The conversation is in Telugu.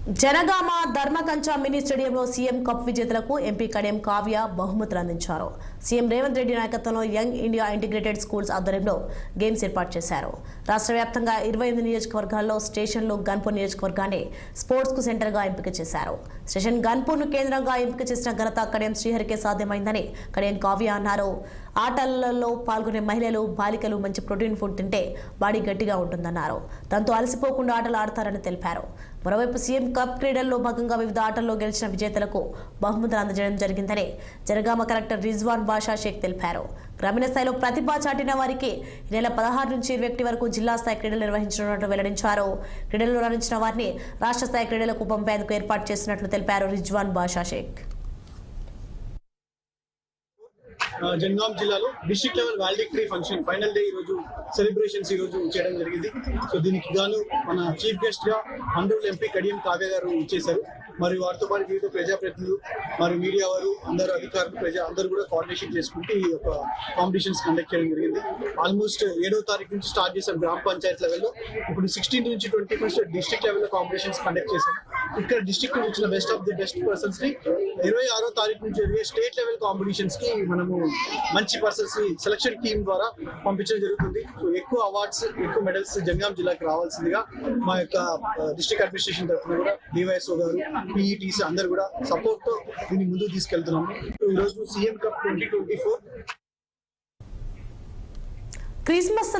జనగామ ధర్మకంచ మినీ స్టేడియంలో సీఎం కప్ విజేతలకు ఎంపీ కడియం కావ్య బహుమతులు అందించారు. సీఎం రేవంత్ రెడ్డి నాయకత్వంలో యంగ్ ఇండియా ఇంటిగ్రేటెడ్ స్కూల్స్ ఆధ్వర్యంలో గేమ్స్ ఏర్పాటు చేశారు. రాష్ట్ర వ్యాప్తంగా 28 నియోజకవర్గాల్లో స్టేషన్లు గన్పూర్ నియోజకవర్గాన్ని స్పోర్ట్స్ కు సెంటర్ గా ఎంపిక చేశారు. స్టేషన్ గన్పూర్ ను కేంద్రంగా ఎంపిక చేసిన ఘనత కడియం శ్రీహరికే సాధ్యమైందని కడియం కావ్య అన్నారు. ఆటలలో పాల్గొనే మహిళలు బాలికలు మంచి ప్రోటీన్ ఫుడ్ తింటే బాడీ గట్టిగా ఉంటుందన్నారు. దాంతో అలసిపోకుండా ఆటలు ఆడతారని తెలిపారు. మరోవైపు సీఎం కప్ క్రీడల్లో భాగంగా వివిధ ఆటల్లో గెలిచిన విజేతలకు బహుమతులు అందజేయడం జరిగిందని జనగామ కలెక్టర్ రిజ్వాన్ బాషా షేక్ తెలిపారు. గ్రామీణ స్థాయిలో ప్రతిభ చాటిన వారికి ఈ నెల 16 నుంచి 21 వరకు జిల్లా స్థాయి క్రీడలు నిర్వహించనున్నట్లు వెల్లడించారు. క్రీడల్లో రాణించిన వారిని రాష్ట్ర స్థాయి క్రీడలకు పంపేందుకు ఏర్పాటు చేసినట్లు తెలిపారు రిజ్వాన్ బాషా షేక్. జనగాం జిల్లాలో district level valedictory function final day ఈరోజు సెలబ్రేషన్స్ ఈరోజు చేయడం జరిగింది. సో దీనికి గాను మన చీఫ్ గెస్ట్ గా ఆనరబుల్ ఎంపీ కడియం కావ్య గారు ఇచ్చేశారు. మరి వారితో పాటు వివిధ ప్రజాప్రతినిధులు మరి మీడియా వారు అందరూ అధికారులు అందరూ కూడా కోఆర్డినేషన్ చేసుకుంటూ ఈ యొక్క కాంపిటీషన్స్ కండక్ట్ చేయడం జరిగింది. ఆల్మోస్ట్ 7వ తారీఖు నుంచి స్టార్ట్ చేశాం గ్రామ పంచాయత్ లెవెల్లో. ఇప్పుడు 16 నుంచి 21 డిస్ట్రిక్ట్ లెవెల్లో కాంపిటీషన్స్ కండక్ట్ చేశాం. ఇక్కడ డిస్ట్రిక్ట్ నుంచి వచ్చిన best of the best persons ని 26వ తారీఖు నుంచి జరిగే స్టేట్ లెవెల్ కాంపిటీషన్స్ కి మనము మంచి పర్సన్స్ ని సెలక్షన్ టీమ్ ద్వారా పంపించడం జరుగుతుంది. సో ఎక్కువ అవార్డ్స్ ఎక్కువ మెడల్స్ జనగాం జిల్లాకి రావాల్సిందిగా మా యొక్క డిస్ట్రిక్ట్ అడ్మినిస్ట్రేషన్ తరఫున కూడా డివైఎస్ఓ గారు పీఈటీస్ అందరు కూడా సపోర్ట్ తో దీన్ని ముందుకు తీసుకెళ్తున్నాము. ఈరోజు సీఎం కప్ 2024 క్రిస్మస్